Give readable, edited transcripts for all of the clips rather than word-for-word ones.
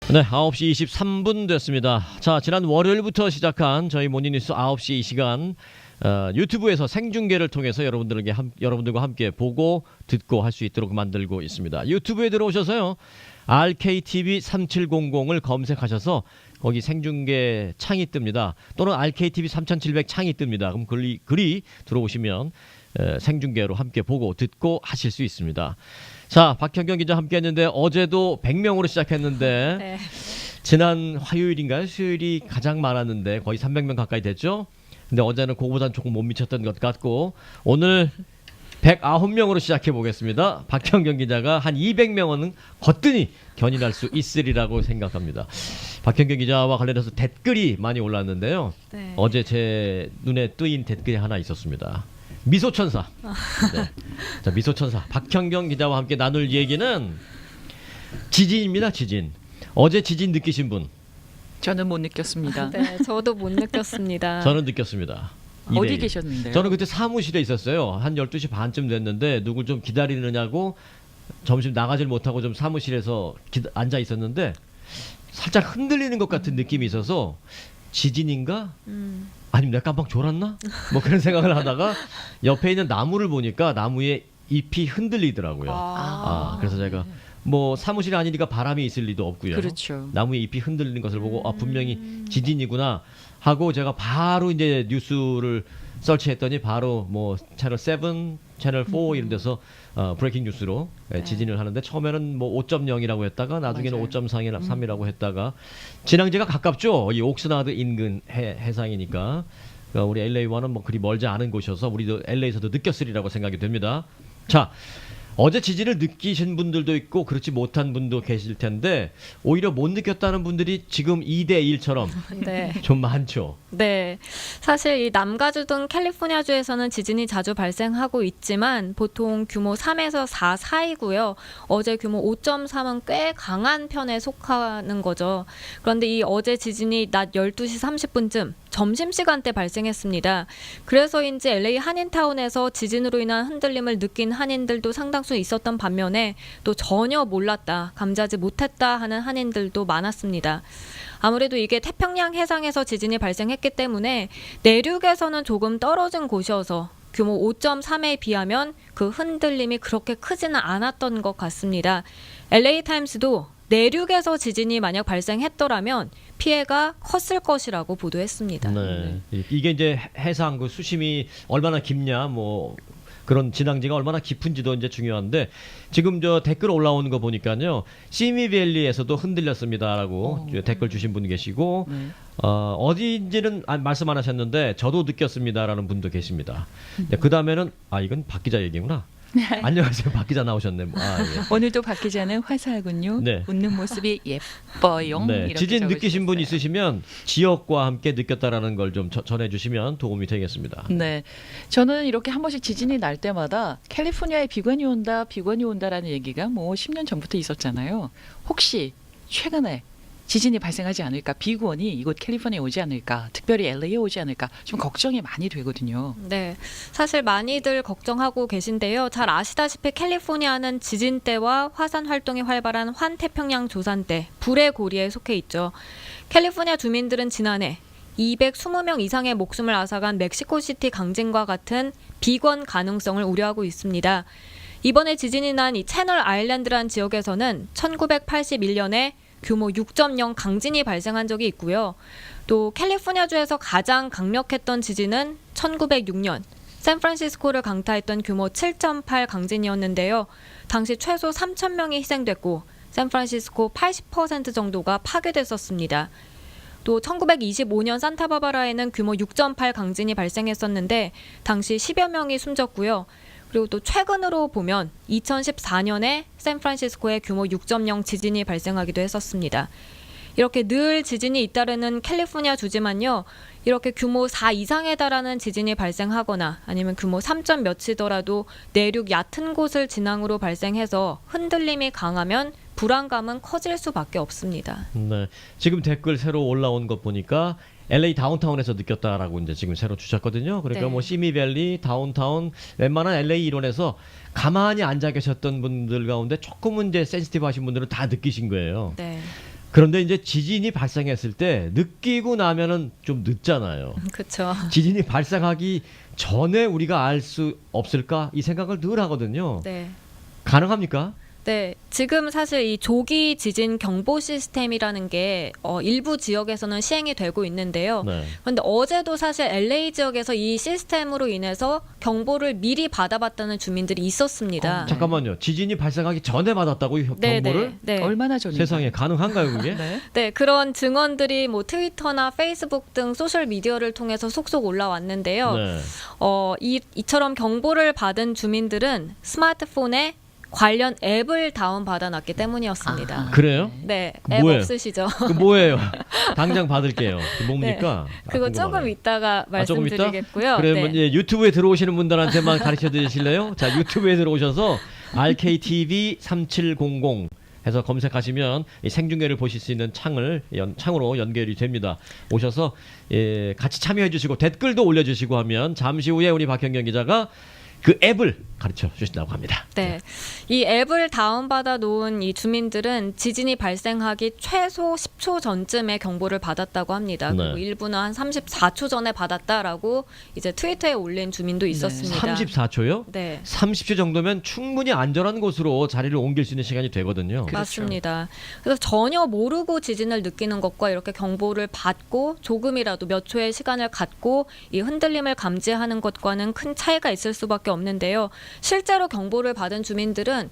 네, 9시 23분 됐습니다. 자, 지난 월요일부터 시작한 저희 모닝뉴스 9시 이 시간 유튜브에서 생중계를 통해서 여러분들과 함께 보고 듣고 할 수 있도록 만들고 있습니다. 유튜브에 들어오셔서요. RKTV 3700을 검색하셔서 거기 생중계 창이 뜹니다. 또는 RKTV 3700 창이 뜹니다. 그럼 글이 들어오시면 생중계로 함께 보고 듣고 하실 수 있습니다. 자, 박현경 기자 함께 했는데 어제도 100명으로 시작했는데 네. 지난 화요일인가요? 수요일이 가장 많았는데 거의 300명 가까이 됐죠? 근데 어제는 그거보다는 조금 못 미쳤던 것 같고 오늘 109명으로 시작해 보겠습니다. 박현경 기자가 한 200명은 거뜬히 견인할 수 있으리라고 생각합니다. 박현경 기자와 관련해서 댓글이 많이 올랐는데요. 네. 어제 제 눈에 뜨인 댓글이 하나 있었습니다. 미소천사. 네. 자, 미소천사 박현경 기자와 함께 나눌 얘기는 지진입니다. 지진. 어제 지진 느끼신 분? 저는 못 느꼈습니다. 네, 저도 못 느꼈습니다. 저는 느꼈습니다. 어디 계셨는데요? 저는 그때 사무실에 있었어요. 한 12시 반쯤 됐는데 누굴 좀 기다리느냐고 점심 나가질 못하고 좀 사무실에서 앉아 있었는데 살짝 흔들리는 것 같은 느낌이 있어서 지진인가? 아니면 내가 깜빡 졸았나? 뭐 그런 생각을 하다가 옆에 있는 나무를 보니까 나무에 잎이 흔들리더라고요. 그래서 제가 뭐 사무실이 아니니까 바람이 있을 리도 없고요. 그렇죠. 나무에 잎이 흔들리는 것을 보고 분명히 지진이구나 하고 제가 바로 이제 뉴스를 설치했더니 바로 뭐 채널 7, 채널 4 이런 데서 브레이킹 뉴스로 지진을 하는데 처음에는 뭐 5.0이라고 했다가 나중에는 맞아요. 5.3이라고 했다가 진앙지가 가깝죠. 이 옥스나드 인근 해상이니까 우리 LA와는 뭐 그리 멀지 않은 곳이어서 우리도 LA에서도 느꼈으리라고 생각이 됩니다. 자, 어제 지진을 느끼신 분들도 있고 그렇지 못한 분도 계실 텐데 오히려 못 느꼈다는 분들이 지금 2대 1처럼 네. 좀 많죠. 네. 사실 이 남가주 등 캘리포니아주에서는 지진이 자주 발생하고 있지만 보통 규모 3에서 4 사이고요. 어제 규모 5.3은 꽤 강한 편에 속하는 거죠. 그런데 이 어제 지진이 낮 12시 30분쯤 점심시간대 발생했습니다. 그래서인지 LA 한인타운에서 지진으로 인한 흔들림을 느낀 한인들도 상당수 있었던 반면에 또 전혀 몰랐다, 감지하지 못했다 하는 한인들도 많았습니다. 아무래도 이게 태평양 해상에서 지진이 발생했기 때문에 내륙에서는 조금 떨어진 곳이어서 규모 5.3에 비하면 그 흔들림이 그렇게 크지는 않았던 것 같습니다. LA타임스도 내륙에서 지진이 만약 발생했더라면 피해가 컸을 것이라고 보도했습니다. 네. 이게 이제 해상 그 수심이 얼마나 깊냐 뭐 그런 진앙지가 얼마나 깊은지도 이제 중요한데 지금 저 댓글 올라오는 거 보니까요. 시미밸리에서도 흔들렸습니다라고 댓글 주신 분 계시고 어디인지는 말씀 안 하셨는데 저도 느꼈습니다라는 분도 계십니다. 그 다음에는 이건 박 기자 얘기구나. 안녕하세요. 박 기자 나오셨네. 예. 오늘도 박 기자는 화사하군요. 네. 웃는 모습이 예뻐요. 네. 이렇게 지진 느끼신 분 적어주셨어요. 있으시면 지역과 함께 느꼈다라는 걸 좀 전해주시면 도움이 되겠습니다. 네, 저는 이렇게 한 번씩 지진이 날 때마다 캘리포니아에 비관이 온다라는 얘기가 뭐 10년 전부터 있었잖아요. 혹시 최근에 지진이 발생하지 않을까, 비구원이 이곳 캘리포니아에 오지 않을까, 특별히 LA에 오지 않을까 좀 걱정이 많이 되거든요. 네, 사실 많이들 걱정하고 계신데요. 잘 아시다시피 캘리포니아는 지진 때와 화산 활동이 활발한 환태평양 조산대, 불의 고리에 속해 있죠. 캘리포니아 주민들은 지난해 220명 이상의 목숨을 앗아간 멕시코시티 강진과 같은 비권 가능성을 우려하고 있습니다. 이번에 지진이 난 이 채널 아일랜드라는 지역에서는 1981년에 규모 6.0 강진이 발생한 적이 있고요. 또 캘리포니아주에서 가장 강력했던 지진은 1906년 샌프란시스코를 강타했던 규모 7.8 강진이었는데요. 당시 최소 3,000명이 희생됐고 샌프란시스코 80% 정도가 파괴됐었습니다. 또 1925년 산타바바라에는 규모 6.8 강진이 발생했었는데 당시 10여 명이 숨졌고요. 그리고 또 최근으로 보면 2014년에 샌프란시스코에 규모 6.0 지진이 발생하기도 했었습니다. 이렇게 늘 지진이 잇따르는 캘리포니아 주지만요. 이렇게 규모 4 이상에 달하는 지진이 발생하거나 아니면 규모 3점 몇이더라도 내륙 얕은 곳을 진앙으로 발생해서 흔들림이 강하면 불안감은 커질 수밖에 없습니다. 네. 지금 댓글 새로 올라온 것 보니까 LA 다운타운에서 느꼈다라고 이제 지금 새로 주셨거든요. 그러니까 네. 뭐 시미밸리, 다운타운, 웬만한 LA 일원에서 가만히 앉아 계셨던 분들 가운데 조금은 이제 센시티브 하신 분들은 다 느끼신 거예요. 네. 그런데 이제 지진이 발생했을 때 느끼고 나면은 좀 늦잖아요. 그렇죠. 지진이 발생하기 전에 우리가 알 수 없을까 이 생각을 늘 하거든요. 네. 가능합니까? 네, 지금 사실 이 조기 지진 경보 시스템이라는 게 일부 지역에서는 시행이 되고 있는데요. 네. 그런데 어제도 사실 LA 지역에서 이 시스템으로 인해서 경보를 미리 받아봤다는 주민들이 있었습니다. 잠깐만요. 지진이 발생하기 전에 받았다고 네, 경보를? 네, 네. 얼마나 전인가요? 세상에 가능한가요, 그게? 네. 네, 그런 증언들이 뭐 트위터나 페이스북 등 소셜 미디어를 통해서 속속 올라왔는데요. 네. 이처럼 경보를 받은 주민들은 스마트폰에 관련 앱을 다운받아놨기 때문이었습니다. 아. 그래요? 네, 그 앱 뭐예요? 없으시죠? 그 뭐예요? 당장 받을게요. 그 뭡니까? 아, 그거 조금 궁금하네. 이따가 조금 있다? 말씀드리겠고요. 그러면 네. 이제 유튜브에 들어오시는 분들한테만 가르쳐 드리실래요? 자, 유튜브에 들어오셔서 RKTV 3700 해서 검색하시면 이 생중계를 보실 수 있는 창으로 연결이 됩니다. 오셔서 같이 참여해 주시고 댓글도 올려주시고 하면 잠시 후에 우리 박현경 기자가 그 앱을 가르쳐 주신다고 합니다. 네. 이 앱을 다운받아 놓은 이 주민들은 지진이 발생하기 최소 10초 전쯤에 경보를 받았다고 합니다. 네. 그리고 일부는 한 34초 전에 받았다라고 이제 트위터에 올린 주민도 있었습니다. 34초요? 네. 30초 정도면 충분히 안전한 곳으로 자리를 옮길 수 있는 시간이 되거든요. 그렇죠. 맞습니다. 그래서 전혀 모르고 지진을 느끼는 것과 이렇게 경보를 받고 조금이라도 몇 초의 시간을 갖고 이 흔들림을 감지하는 것과는 큰 차이가 있을 수밖에 없는데요. 실제로 경보를 받은 주민들은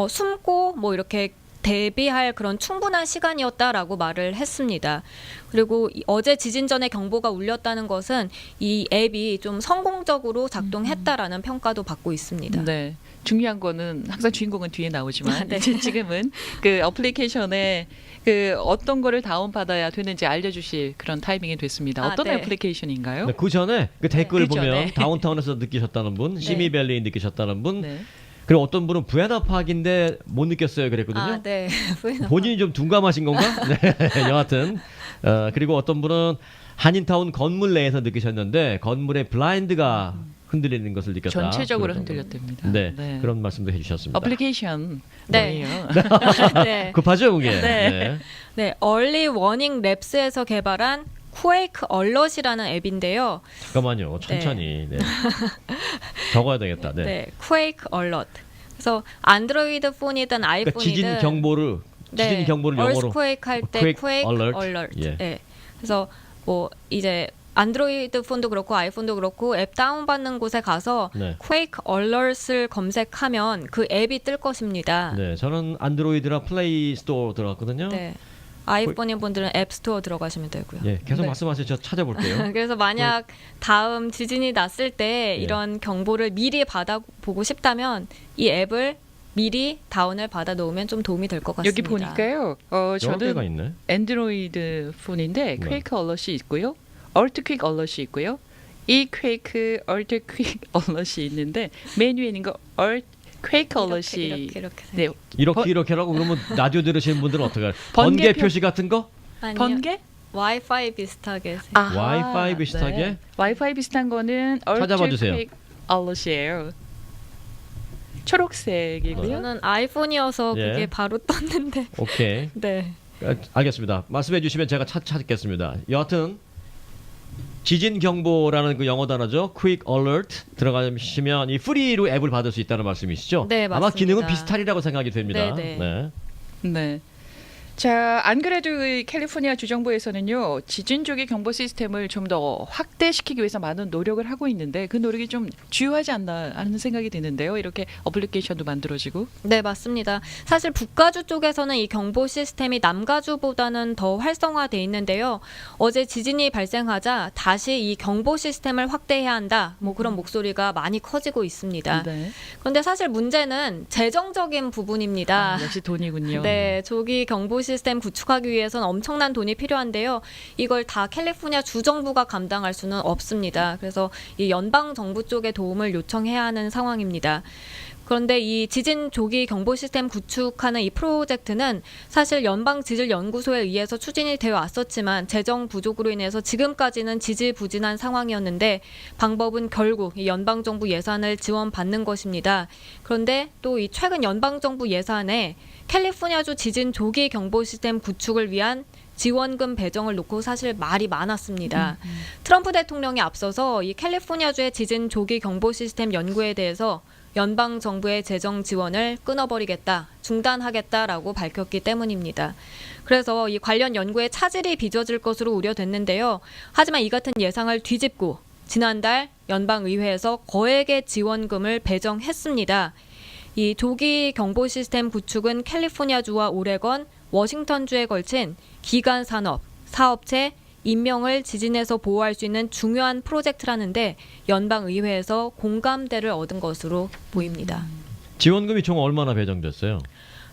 숨고 뭐 이렇게 대비할 그런 충분한 시간이었다라고 말을 했습니다. 그리고 어제 지진 전에 경보가 울렸다는 것은 이 앱이 좀 성공적으로 작동했다라는 평가도 받고 있습니다. 네. 중요한 거는 항상 주인공은 뒤에 나오지만 네. 이제 지금은 그 어플리케이션에 그 어떤 거를 다운받아야 되는지 알려주실 그런 타이밍이 됐습니다. 어떤 네. 애플리케이션인가요? 네, 그 전에 그 댓글을 그 보면 전에. 다운타운에서 느끼셨다는 분, 시미밸리 느끼셨다는 분, 네. 그리고 어떤 분은 부에나파크인데 못 느꼈어요 그랬거든요. 아, 네. 본인이 좀 둔감하신 건가? 네, 여하튼 그리고 어떤 분은 한인타운 건물 내에서 느끼셨는데 건물의 블라인드가 흔들리는 것을 느꼈다. 전체적으로 그런 정도. 흔들렸답니다. 네, 그런 말씀도 해주셨습니다. 어플리케이션 네. 뭐예요? 네. 급하죠, 그게. 네. 네, 얼리 워닝 랩스에서 개발한 쿠에이크 얼럿이라는 앱인데요. 잠깐만요, 천천히. 네. 적어야 되겠다. 네. 네, 쿠에이크 얼럿. 그래서 안드로이드 폰이든 그러니까 아이폰이든 지진 경보를 영어로 얼스퀘이크 할 때 Quake 쿠에이크 alert. 얼럿. 예. 네. 그래서 뭐 이제 안드로이드 폰도 그렇고 아이폰도 그렇고 앱 다운받는 곳에 가서 네. 쿠에이크 얼럿을 검색하면 그 앱이 뜰 것입니다. 네, 저는 안드로이드랑 플레이 스토어 들어갔거든요. 네. 아이폰인 분들은 앱 스토어 들어가시면 되고요. 예, 계속 네. 말씀하세요. 저 찾아볼게요. 그래서 만약 다음 지진이 났을 때 예. 이런 경보를 미리 받아보고 싶다면 이 앱을 미리 다운을 받아 놓으면 좀 도움이 될 것 같습니다. 여기 보니까요. 여러 개가 저는 있네. 앤드로이드 폰인데 네. 퀘이크 얼럿이 있고요. 얼트퀵 얼럿이 있고요. 이 퀘이크 얼트퀵 얼럿이 있는데 메뉴에 있는 거 퀘이크 얼럿이 이렇게 네, 이렇게라고 그러면 라디오 들으시는 분들은 어떡해요? 번개 번개 표- 표시 같은 거? 아니요. 번개? 와이파이 비슷하게. 아하, 와이파이 비슷하게? 네. 와이파이 비슷한 거는 찾아봐 주세요. 얼트퀵 얼럿이에요. 초록색이고요. 저는 아이폰이어서 예. 그게 바로 떴는데. 오케이. 네. 알겠습니다. 말씀해 주시면 제가 찾겠습니다. 여하튼 지진 경보라는 그 영어 단어죠. Quick Alert 들어가시면 이 프리로 앱을 받을 수 있다는 말씀이시죠? 네, 아마 맞습니다. 기능은 비슷하리라고 생각이 됩니다. 네, 네. 네. 네. 자, 안 그래도 이 캘리포니아 주정부에서는요, 지진 조기 경보 시스템을 좀 더 확대시키기 위해서 많은 노력을 하고 있는데 그 노력이 좀 주요하지 않나 하는 생각이 드는데요. 이렇게 어플리케이션도 만들어지고. 네, 맞습니다. 사실 북가주 쪽에서는 이 경보 시스템이 남가주보다는 더 활성화돼 있는데요. 어제 지진이 발생하자 다시 이 경보 시스템을 확대해야 한다. 뭐 그런 목소리가 많이 커지고 있습니다. 네. 그런데 사실 문제는 재정적인 부분입니다. 역시 돈이군요. 네, 조기 경보 시스템 구축하기 위해서는 엄청난 돈이 필요한데요. 이걸 다 캘리포니아 주정부가 감당할 수는 없습니다. 그래서 이 연방 정부 쪽의 도움을 요청해야 하는 상황입니다. 그런데 이 지진 조기 경보 시스템 구축하는 이 프로젝트는 사실 연방지질연구소에 의해서 추진이 되어 왔었지만 재정 부족으로 인해서 지금까지는 지지부진한 상황이었는데 방법은 결국 이 연방정부 예산을 지원받는 것입니다. 그런데 또 이 최근 연방정부 예산에 캘리포니아주 지진 조기 경보 시스템 구축을 위한 지원금 배정을 놓고 사실 말이 많았습니다. 트럼프 대통령이 앞서서 이 캘리포니아주의 지진 조기 경보 시스템 연구에 대해서 연방 정부의 재정 지원을 끊어버리겠다, 중단하겠다라고 밝혔기 때문입니다. 그래서 이 관련 연구에 차질이 빚어질 것으로 우려됐는데요. 하지만 이 같은 예상을 뒤집고 지난달 연방의회에서 거액의 지원금을 배정했습니다. 이 조기 경보 시스템 구축은 캘리포니아주와 오레건, 워싱턴주에 걸친 기간 산업, 사업체, 인명을 지진에서 보호할 수 있는 중요한 프로젝트라는데 연방의회에서 공감대를 얻은 것으로 보입니다. 지원금이 총 얼마나 배정됐어요?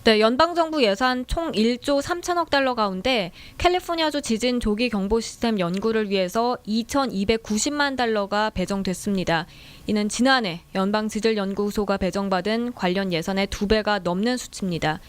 네, 연방정부 예산 총 1조 3천억 달러 가운데 캘리포니아주 지진 조기 경보 시스템 연구를 위해서 2,290만 달러가 배정됐습니다. 이는 지난해 연방지질연구소가 배정받은 관련 예산의 2배가 넘는 수치입니다.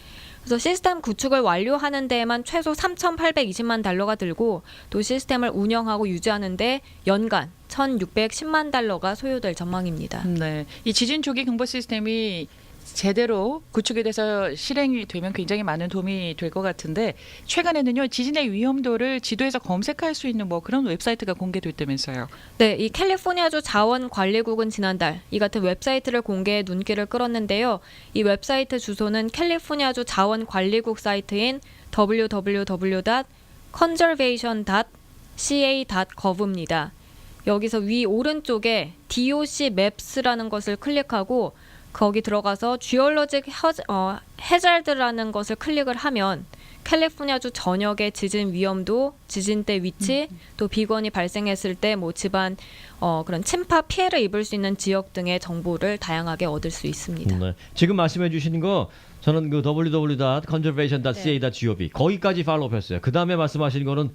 그래서 시스템 구축을 완료하는 데에만 최소 3,820만 달러가 들고 또 시스템을 운영하고 유지하는 데 연간 1,610만 달러가 소요될 전망입니다. 네, 이 지진 조기 경보 시스템이 제대로 구축이 돼서 실행이 되면 굉장히 많은 도움이 될 것 같은데 최근에는요 지진의 위험도를 지도에서 검색할 수 있는 뭐 그런 웹사이트가 공개됐다면서요. 네, 이 캘리포니아주 자원관리국은 지난달 이 같은 웹사이트를 공개해 눈길을 끌었는데요. 이 웹사이트 주소는 캘리포니아주 자원관리국 사이트인 www.conservation.ca.gov입니다. 여기서 위 오른쪽에 DOC Maps라는 것을 클릭하고 거기 들어가서 Geologic Hazard라는 것을 클릭을 하면 캘리포니아주 전역의 지진 위험도, 지진대 위치, 또 비건이 발생했을 때 뭐 집안 그런 침파 피해를 입을 수 있는 지역 등의 정보를 다양하게 얻을 수 있습니다. 네. 지금 말씀해 주신 거 저는 그 www.conservation.ca.gov 거기까지 팔로우했어요. 그 다음에 말씀하신 거는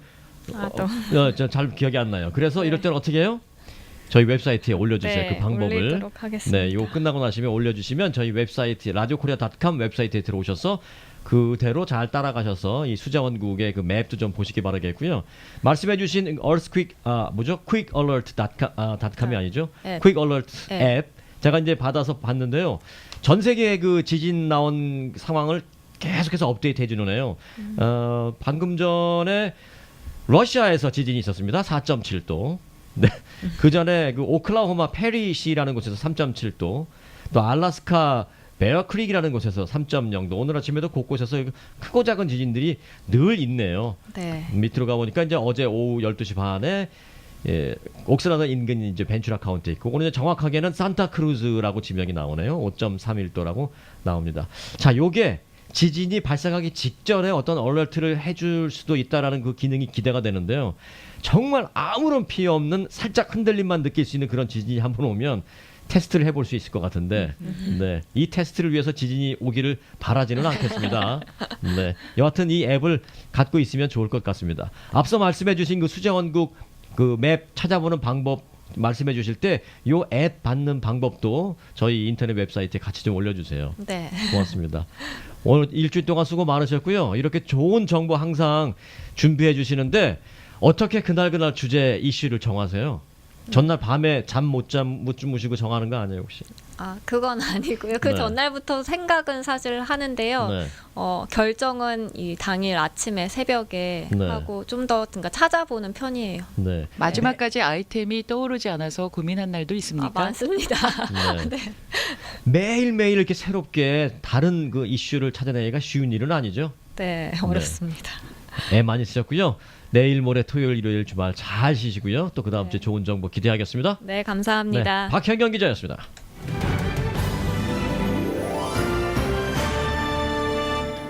잘 기억이 안 나요. 그래서 이럴 때는 어떻게 해요? 저희 웹사이트에 올려주세요. 네, 그 방법을. 올리도록 하겠습니다. 네, 이거 끝나고 나시면 올려주시면 저희 웹사이트 radiokorea.com 웹사이트에 들어오셔서 그대로 잘 따라가셔서 이 수자원국의 그 맵도 좀 보시기 바라겠고요. 말씀해주신 earthquake quickalert.com이 아니죠? 앱. quick alert 앱. 앱 제가 이제 받아서 봤는데요. 전 세계 그 지진 나온 상황을 계속해서 업데이트 해주는 애요. 방금 전에 러시아에서 지진이 있었습니다. 4.7도. 네. 그 전에 그 오클라호마 페리시라는 곳에서 3.7도, 또 알래스카 베어크릭이라는 곳에서 3.0도. 오늘 아침에도 곳곳에서 크고 작은 지진들이 늘 있네요. 네. 밑으로 가보니까 이제 어제 오후 12시 반에 옥스라더 인근 이제 벤츄라 카운티에 있고 오늘 정확하게는 산타크루즈라고 지명이 나오네요. 5.31도라고 나옵니다. 자, 요게 지진이 발생하기 직전에 어떤 얼러트를 해줄 수도 있다라는 그 기능이 기대가 되는데요. 정말 아무런 피해 없는 살짝 흔들림만 느낄 수 있는 그런 지진이 한번 오면 테스트를 해볼 수 있을 것 같은데, 네, 이 테스트를 위해서 지진이 오기를 바라지는 않겠습니다. 네, 여하튼 이 앱을 갖고 있으면 좋을 것 같습니다. 앞서 말씀해주신 그 수자원국 그 맵 찾아보는 방법 말씀해 주실 때 요 앱 받는 방법도 저희 인터넷 웹사이트에 같이 좀 올려주세요. 네. 고맙습니다. 오늘 일주일 동안 수고 많으셨고요. 이렇게 좋은 정보 항상 준비해 주시는데 어떻게 그날 주제 이슈를 정하세요? 전날 밤에 잠 못 주무시고 정하는 거 아니에요 혹시? 아, 그건 아니고요. 그 네. 전날부터 생각은 사실 하는데요. 네. 결정은 이 당일 아침에 새벽에 네. 하고 좀 더 그러니까 찾아보는 편이에요. 네. 마지막까지 아이템이 떠오르지 않아서 고민한 날도 있습니까? 많습니다. 네. 매일매일 이렇게 새롭게 다른 그 이슈를 찾아내기가 쉬운 일은 아니죠. 네, 어렵습니다. 애 많이 쓰셨고요. 내일 모레 토요일 일요일 주말 잘 쉬시고요. 또 그 다음 주에 좋은 정보 기대하겠습니다. 네, 감사합니다. 네, 박현경 기자였습니다.